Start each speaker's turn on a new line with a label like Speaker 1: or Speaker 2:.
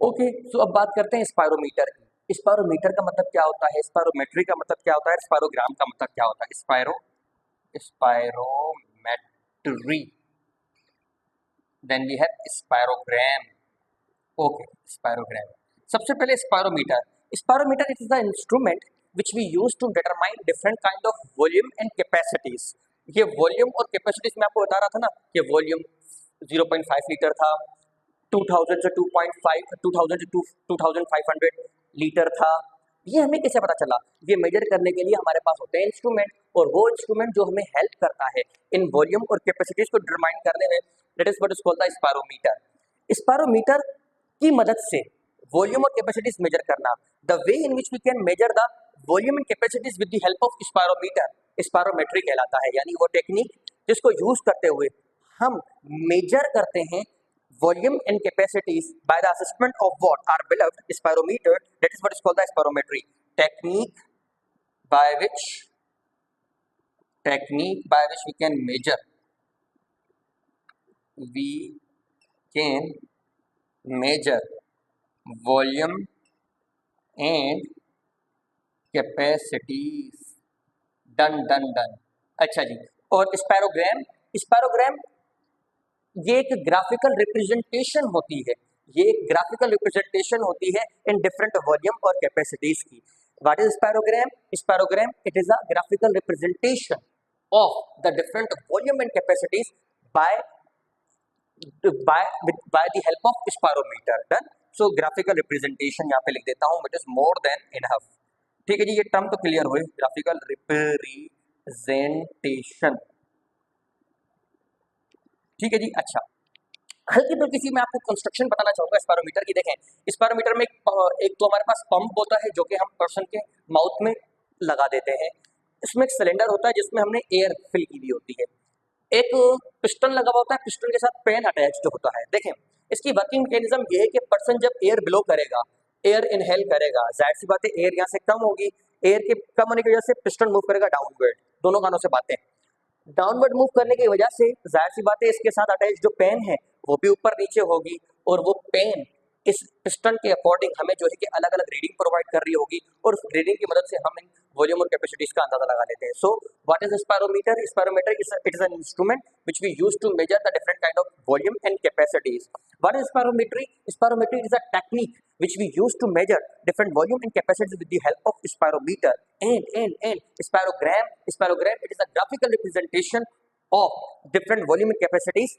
Speaker 1: Okay, सो अब बात करते हैं स्पायरोमीटर की। स्पायरोमीटर का मतलब क्या होता है, स्पायरोमेट्री का मतलब क्या होता है, स्पायरोग्राम का मतलब क्या होता है। Spirometry, then we have spirogram. Okay, spirogram. सबसे पहले spirometer. Spirometer it is the instrument which we use to determine different kind of volume and capacities. ये वॉल्यूम और कैपेसिटीज मैं आपको बता रहा था ना कि वॉल्यूम 0.5 लीटर था, 2000 से 2.5 2000 से 2500 लीटर था। ये हमें कैसे पता चला? ये मेजर करने के लिए हमारे पास होते हैं इंस्ट्रूमेंट, और वो इंस्ट्रूमेंट जो हमें हेल्प करता है इन वॉल्यूम और कैपेसिटीज को डिटरमाइन करने में, that is what is called the spirometer. Spirometer की मदद से वॉल्यूम और कैपेसिटीज मेजर करना, the way in which we can measure the volume and capacities with the help of spirometer, spirometry कहलाता है। यानी वो टेक्निक जिसको यूज करते हुए हम मेजर करते हैं volume and capacities by the assessment of what are beloved spirometer, that is what is called the spirometry technique, by which we can measure volume and capacities। Done. अच्छा जी, और स्पायरोग्राम ये एक ग्राफिकल रिप्रेजेंटेशन होती है। ये एक ग्राफिकल रिप्रेजेंटेशन होती है इन डिफरेंट वॉल्यूम और कैपेसिटीज की। What is spirogram? Spirogram it is a graphical representation of the different volume and capacities by the help of spirometer. Done. So graphical representation यहाँ पे लिख देता हूँ, it is more than enough. ठीक है जी, ये टर्म तो क्लियर हुए, ग्राफिकल रिप्रेजेंटेशन। ठीक है जी। अच्छा, हल्की फुल्की सी मैं आपको कंस्ट्रक्शन बताना चाहूंगा स्पायरोमीटर की। देखें, स्पायरोमीटर में एक तो हमारे पास पंप होता है जो कि हम पर्सन के माउथ में लगा देते हैं। इसमें एक सिलेंडर होता है जिसमें हमने एयर फिल की हुई होती है। एक पिस्टन लगा हुआ होता है, पिस्टन के साथ पेन अटैच्ड होता है। देखें, इसकी वर्किंग मैकेनिज्म ये है कि पर्सन जब एयर ब्लो करेगा, एयर इनहेल करेगा, जाहिर सी बात है एयर यहाँ से कम होगी, एयर के कम होने की वजह से पिस्टन मूव करेगा डाउनवर्ड। दोनों कानों से बातें, डाउनवर्ड मूव करने की वजह से जाहिर सी बात है इसके साथ अटैच जो पेन है वो भी ऊपर नीचे होगी, और वो पेन इस पिस्टन के अकॉर्डिंग हमें जो है कि अलग अलग रीडिंग प्रोवाइड कर रही होगी, और उस रीडिंग की मदद से हम इन वॉल्यूम और कैपेसिटीज का अंदाजा लगा लेते हैं। So what is spirometer? Spirometer it is an instrument which we use to measure the different kind of volume and capacities. What is spirometry? Spirometry is a technique which we use to measure different volume and capacities with the help of spirometer and spirogram. It is a graphical representation of different volume and capacities